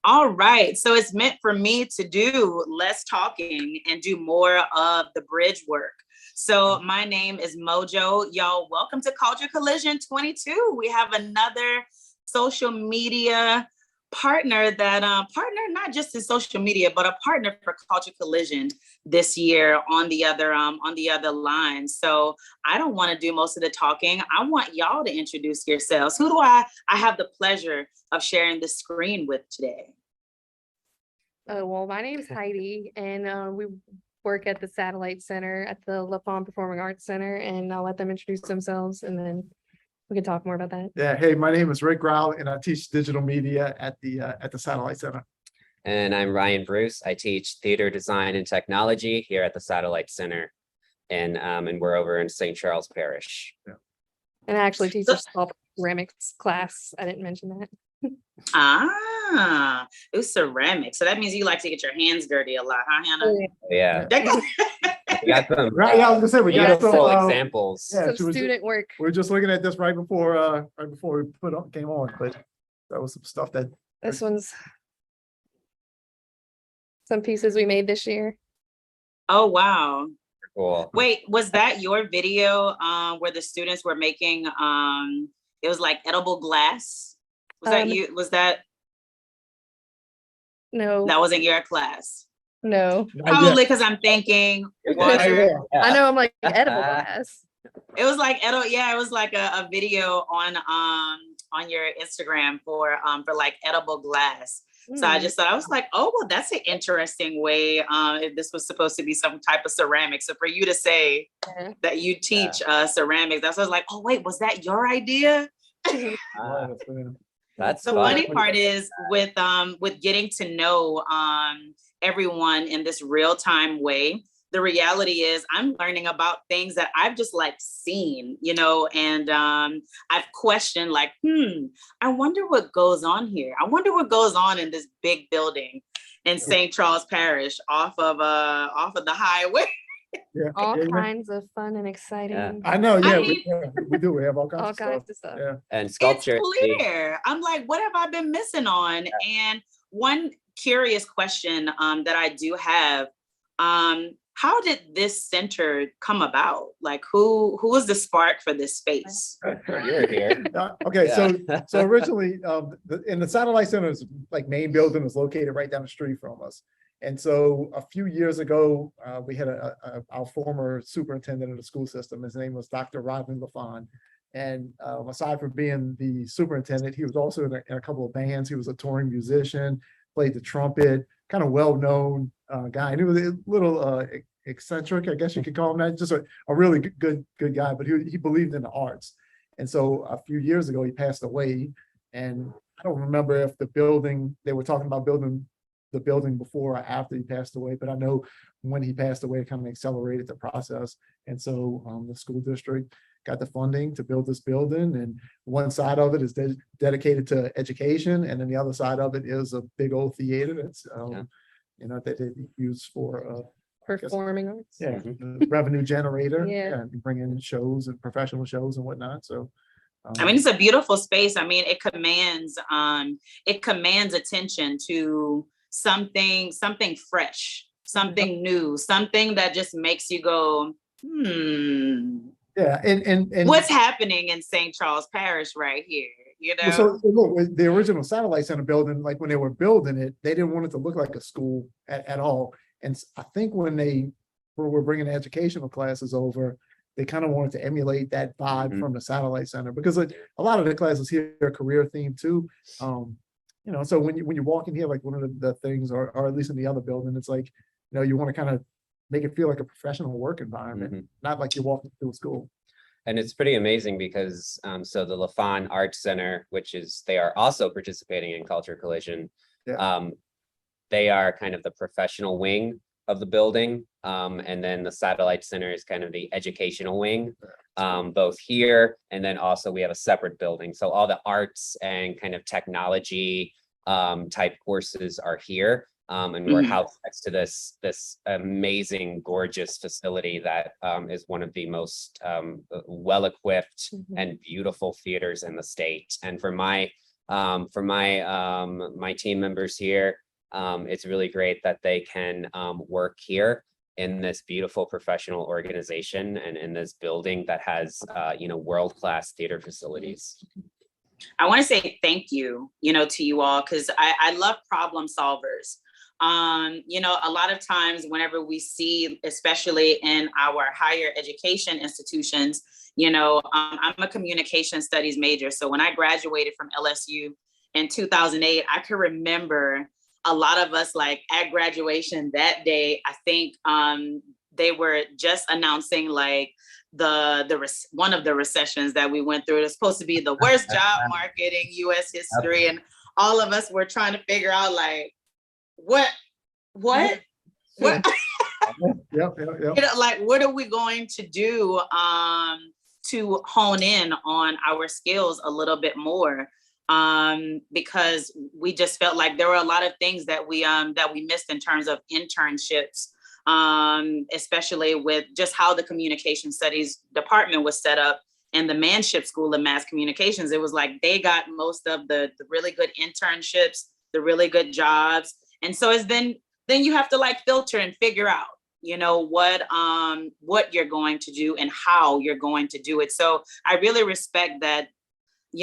All right. So it's meant for me to do less talking and do more of the bridge work. So my name is Mojo. Y'all, welcome to Culture Collision 22. We have another social media partner that partner not just in social media, but a partner for Culture Collision this year on the other line. So I don't want to do most of the talking. I want y'all to introduce yourselves. Who do I have the pleasure of sharing the screen with today? Well, my name is Heidi, and we work at the Satellite Center at the LaFawn Performing Arts Center, and I'll let them introduce themselves, and then we can talk more about that. Yeah, hey, my name is Rhitt Growl, and I teach digital media at the Satellite Center. And I'm Ryan Bruce. I teach theater design and technology here at the Satellite Center, and we're over in St. Charles Parish. Yeah. And I actually teach a small ceramics class. I didn't mention that. It was ceramics. So that means you like to get your hands dirty a lot, huh, Hannah? Yeah. We got some Right, yeah, I was gonna say we got beautiful some examples. Yeah, Some student work. we were just looking at this right before we came on, but that was some stuff that This one's some pieces we made this year. Oh, wow. Cool. Wait, was that your video where the students were making it was like edible glass? Was that you? Was that No, that wasn't your class? no. Probably because I'm thinking water. I know I'm like edible glass. It was like it was like a video on your Instagram for like edible glass. So I just thought, I was like, oh, well, that's an interesting way. If this was supposed to be some type of ceramics. So for you to say that you teach ceramics, that's what I was like, oh, wait, was that your idea? That's the funny part is with getting to know everyone in this real-time way. The reality is I'm learning about things that I've just like seen, and I've questioned like, I wonder what goes on here. I wonder what goes on in this big building in St. Charles Parish off of the highway. Yeah. All kinds of fun and exciting. Yeah. I know, yeah, I mean, we do. We have all kinds of stuff. Yeah. And sculpture. It's clear. I'm like, what have I been missing on? Yeah. And one curious question that I do have, how did this center come about? Like, who was the spark for this space? You're here. Okay, Yeah. so originally, in the Satellite Center's like main building is located right down the street from us. And so a few years ago, we had our former superintendent of the school system. His name was Dr. Rodman LaFawn. And aside from being the superintendent, he was also in a couple of bands. He was a touring musician, played the trumpet, kind of well-known guy. And he was a little eccentric, I guess you could call him that. Just a really good guy, but he believed in the arts. And so a few years ago, he passed away. And I don't remember if they were talking about building the building before or after he passed away, but I know when he passed away, it kind of accelerated the process. And so the school district got the funding to build this building, and one side of it is dedicated to education, and then the other side of it is a big old theater that's that they use for performing arts. Yeah, revenue generator. Yeah. And bring in shows and professional shows and whatnot. So I mean, it's a beautiful space. I mean, it commands attention to something fresh, something new, something that just makes you go, yeah, and what's happening in St. Charles Parish right here, Well, so look, with the original Satellite Center building, like when they were building it, they didn't want it to look like a school at all. And I think when they were bringing educational classes over, they kind of wanted to emulate that vibe from the Satellite Center, because a lot of the classes here are career themed too. So when you walk in here, like one of the things, or at least in the other building, it's like, you want to kind of make it feel like a professional work environment, not like you're walking through a school. And it's pretty amazing because so the LaFawn Arts Center, they are also participating in Culture Collision. Yeah. They are kind of the professional wing of the building. And then the Satellite Center is kind of the educational wing, both here. And then also we have a separate building. So all the arts and kind of technology type courses are here. And we're housed next to this amazing, gorgeous facility that is one of the most well-equipped and beautiful theaters in the state. And for my For my team members here, it's really great that they can work here in this beautiful professional organization and in this building that has world-class theater facilities. I want to say thank you, to you all, because I love problem solvers. A lot of times whenever we see, especially in our higher education institutions, I'm a communication studies major. So when I graduated from LSU in 2008, I can remember a lot of us, like at graduation that day, I think they were just announcing like one of the recessions that we went through. It was supposed to be the worst job market in US history. And all of us were trying to figure out like, what? Yep. Like, what are we going to do to hone in on our skills a little bit more? Because we just felt like there were a lot of things that we missed in terms of internships, especially with just how the communication studies department was set up and the Manship School of Mass Communications. It was like they got most of the really good internships, the really good jobs. And so it's then you have to like filter and figure out, what you're going to do and how you're going to do it. So I really respect that.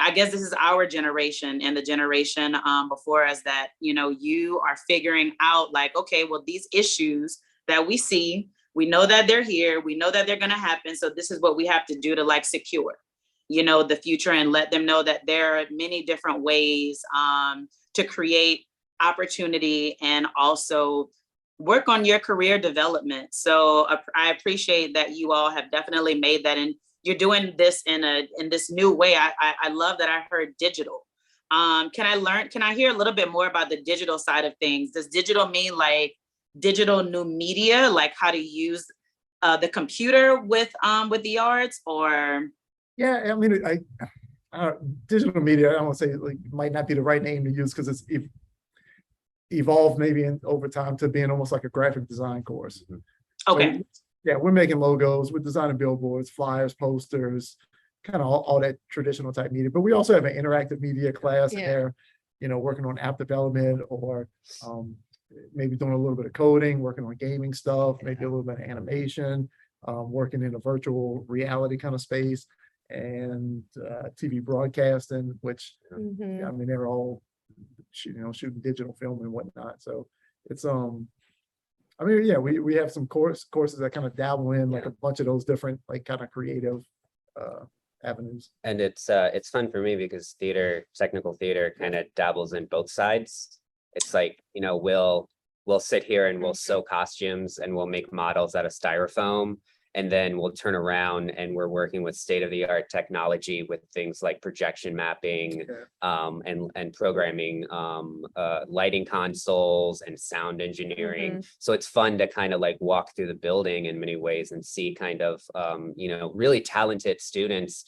I guess this is our generation and the generation before us that, you are figuring out like, okay, well, these issues that we see, we know that they're here, we know that they're going to happen. So this is what we have to do to like secure, the future and let them know that there are many different ways to create opportunity and also work on your career development. So I appreciate that you all have definitely made that, and you're doing this in this new way. I love that I heard digital. Can I hear a little bit more about the digital side of things? Does digital mean like digital new media, like how to use the computer with the arts, or? Yeah, I mean, digital media, I don't want to say like might not be the right name to use because it's evolved maybe over time to being almost like a graphic design course. Okay. So, yeah, we're making logos, we're designing billboards, flyers, posters, kind of all that traditional type media. But we also have an interactive media class in there, working on app development or maybe doing a little bit of coding, working on gaming stuff, maybe a little bit of animation, working in a virtual reality kind of space, and TV broadcasting, which I mean, they're all shooting digital film and whatnot. So it's I mean, yeah, we have some courses that kind of dabble in like a bunch of those different like kind of creative avenues. And it's fun for me because technical theater kind of dabbles in both sides. It's like, we'll sit here and we'll sew costumes and we'll make models out of styrofoam. And then we'll turn around and we're working with state-of-the-art technology with things like projection mapping and programming, lighting consoles and sound engineering. So it's fun to kind of like walk through the building in many ways and see kind of, really talented students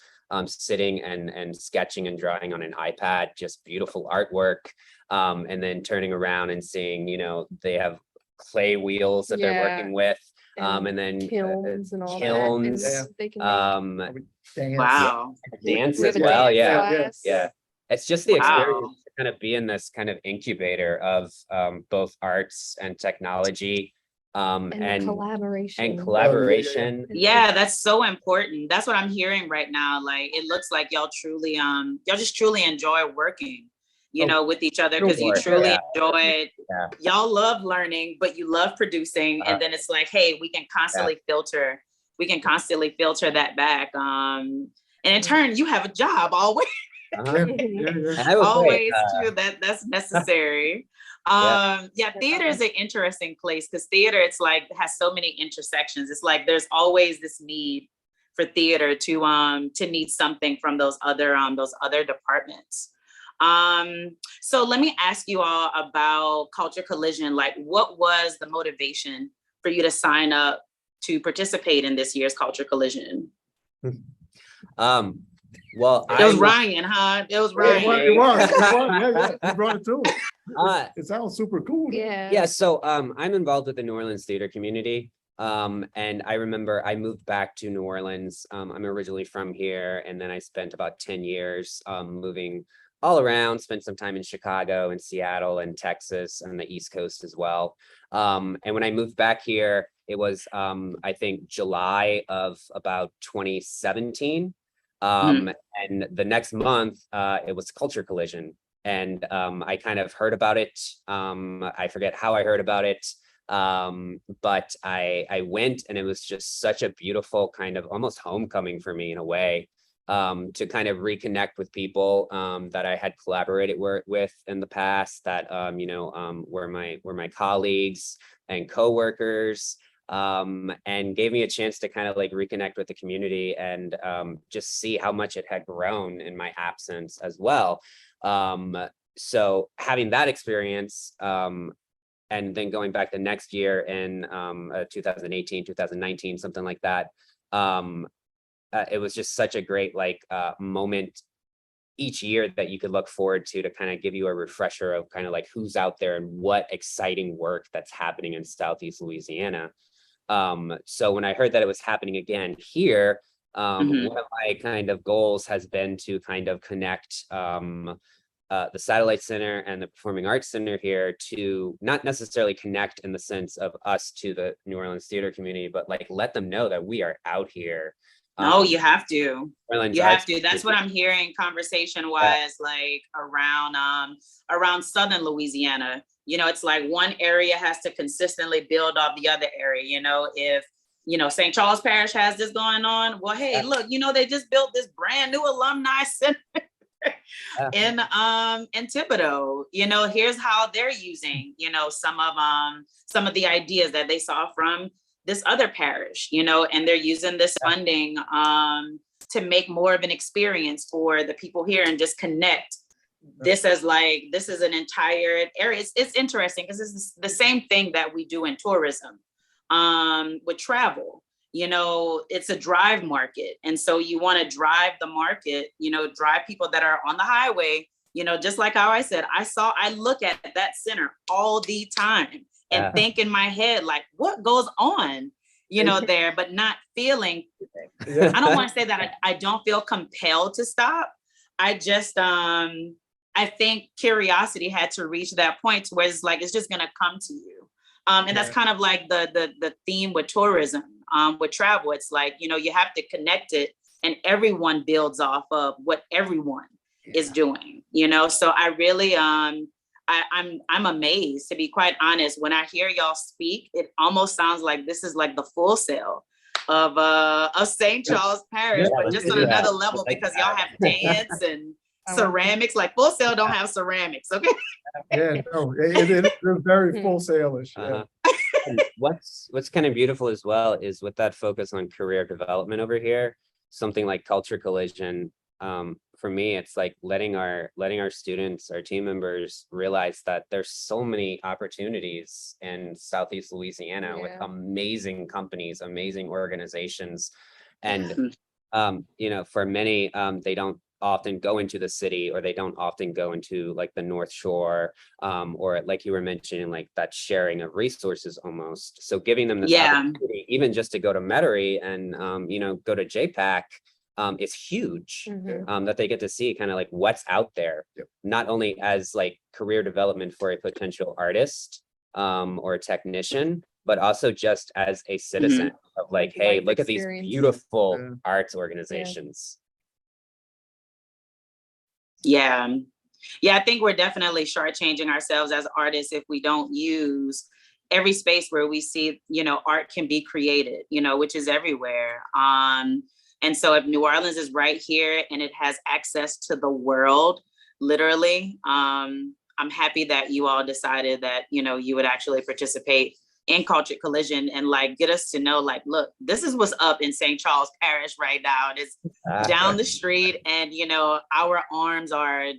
sitting and sketching and drawing on an iPad, just beautiful artwork. And then turning around and seeing, they have clay wheels that they're working with. And then kilns and all kilns, that. They can Dance. Wow. dance We as have a well. dance Yeah. class. It's just the Wow. experience to kind of be in this kind of incubator of both arts and technology And collaboration. collaboration. Yeah, that's so important. That's what I'm hearing right now. Like, it looks like y'all just truly enjoy working, with each other, because you truly enjoy it. Yeah. Y'all love learning, but you love producing. And then it's like, hey, we can constantly filter that back. And in turn, you have a job always. And I will say, Always too. That's necessary. Theater is an interesting place because theater, it's like has so many intersections. It's like there's always this need for theater to need something from those other departments. So let me ask you all about Culture Collision. Like, what was the motivation for you to sign up to participate in this year's Culture Collision? Well, it was Ryan, huh? It was Ryan. It was. Yeah. You brought it to him. It sounds super cool. Yeah. So I'm involved with the New Orleans theater community. And I remember I moved back to New Orleans. I'm originally from here, and then I spent about 10 years moving all around, spent some time in Chicago and Seattle and Texas and the East Coast as well. And when I moved back here, it was, I think, July of about 2017. And the next month, it was Culture Collision. And I kind of heard about it. I forget how I heard about it. But I went, and it was just such a beautiful kind of almost homecoming for me in a way, to kind of reconnect with people that I had collaborated with in the past, that were my colleagues and coworkers, and gave me a chance to kind of like reconnect with the community and just see how much it had grown in my absence as well. So having that experience, and then going back the next year in 2018, 2019, something like that, it was just such a great moment each year that you could look forward to kind of give you a refresher of kind of like who's out there and what exciting work that's happening in Southeast Louisiana. So when I heard that it was happening again here, one of my kind of goals has been to kind of connect the Satellite Center and the Performing Arts Center here to not necessarily connect in the sense of us to the New Orleans theater community, but like let them know that we are out here. No, you have to. Orleans You have Arts to. That's what I'm hearing conversation wise, like around Southern Louisiana. It's like one area has to consistently build off the other area. If St. Charles Parish has this going on, well, hey, look, they just built this brand new alumni center in Thibodaux. Here's how they're using some of the ideas that they saw from this other parish, and they're using this funding to make more of an experience for the people here and just connect. This is an entire area. It's interesting because it's the same thing that we do in tourism with travel. It's a drive market. And so you want to drive the market, drive people that are on the highway, just like how I said, I look at that center all the time and think in my head, like, what goes on, there, but not feeling, I don't want to say that I don't feel compelled to stop. I just, I think curiosity had to reach that point where it's like, it's just going to come to you. And that's kind of like the theme with tourism, with travel. It's like, you have to connect it and everyone builds off of what everyone is doing, so I really, I'm amazed, to be quite honest. When I hear y'all speak, it almost sounds like this is like the Full Sail of St. Charles Parish, but just on another level, because y'all have dance and ceramics. Like Full Sail don't have ceramics, okay? Yeah, no, it's very Full Sail-ish. Yeah. And what's kind of beautiful as well is with that focus on career development over here, something like Culture Collision. For me, it's like letting our students, our team members realize that there's so many opportunities in Southeast Louisiana with amazing companies, amazing organizations. And, for many, they don't often go into the city, or they don't often go into like the North Shore, or like you were mentioning, like that sharing of resources almost. So giving them this opportunity, even just to go to Metairie and, go to JPAC, is huge. That they get to see kind of like what's out there, not only as like career development for a potential artist or a technician, but also just as a citizen of like, hey, look at these beautiful arts organizations. Yeah, I think we're definitely shortchanging ourselves as artists if we don't use every space where we see, art can be created, which is everywhere. And so if New Orleans is right here and it has access to the world, literally, I'm happy that you all decided that, you would actually participate in Culture Collision and like get us to know, like, look, this is what's up in St. Charles Parish right now. It's down the street and, our arms are,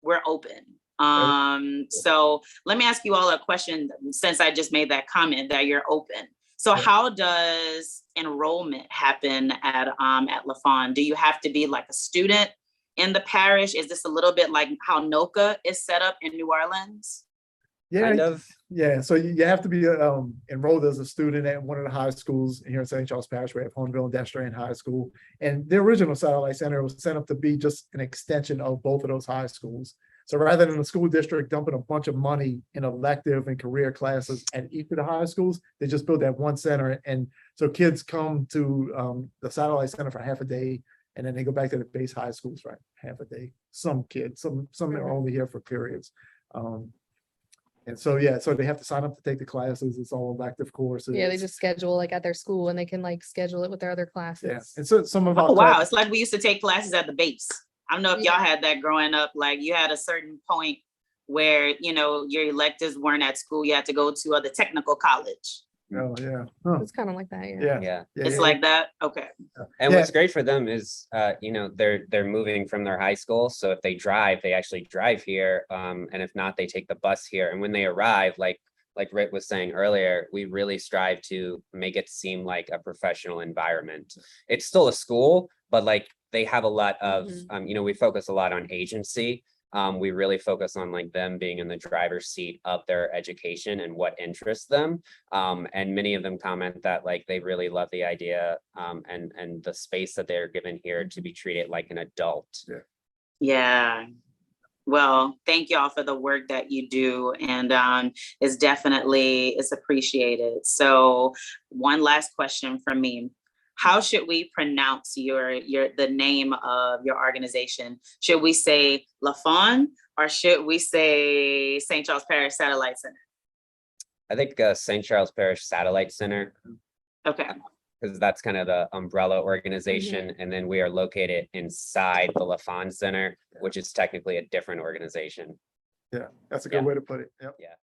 we're open. So let me ask you all a question, since I just made that comment that you're open. So how does enrollment happen at LaFon? Do you have to be like a student in the parish? Is this a little bit like how NOCA is set up in New Orleans? Yeah, kind of. yeah, so you have to be enrolled as a student at one of the high schools here in St. Charles Parish. We have Hornville and Destrehan High School. And the original satellite center was set up to be just an extension of both of those high schools. So rather than the school district dumping a bunch of money in elective and career classes at each of the high schools, they just built that one center. And so kids come to the satellite center for half a day, and then they go back to the base high schools for half a day. Some kids, some are only here for periods. And so, yeah, so they have to sign up to take the classes. It's all elective courses. Yeah, they just schedule like at their school and they can like schedule it with their other classes. Yeah, and so some of our Oh, wow. It's like we used to take classes at the base. I don't know if Yeah. y'all had that growing up, like you had a certain point where, you know, your electives weren't at school. You had to go to the technical college. Oh, yeah. Huh. It's kind of like that, yeah. Yeah. Yeah. Yeah, It's yeah. like that. Okay. And Yeah. what's great for them is, you know, they're moving from their high school. So if they drive, they actually drive here. And if not, they take the bus here. And when they arrive, like Rhitt was saying earlier, we really strive to make it seem like a professional environment. It's still a school, but like they have a lot of, you know, we focus a lot on agency. We really focus on like them being in the driver's seat of their education and what interests them. And many of them comment that like they really love the idea and the space that they're given here to be treated like an adult. Yeah. Well, thank y'all for the work that you do, and it's appreciated. So one last question from me. How should we pronounce the name of your organization? Should we say LaFawn or should we say St. Charles Parish Satellite Center? I think St. Charles Parish Satellite Center, Okay. because that's kind of the umbrella organization. And then we are located inside the LaFawn Center, which is technically a different organization. Yeah, that's a good Yeah. way to put it. Yep. Yeah.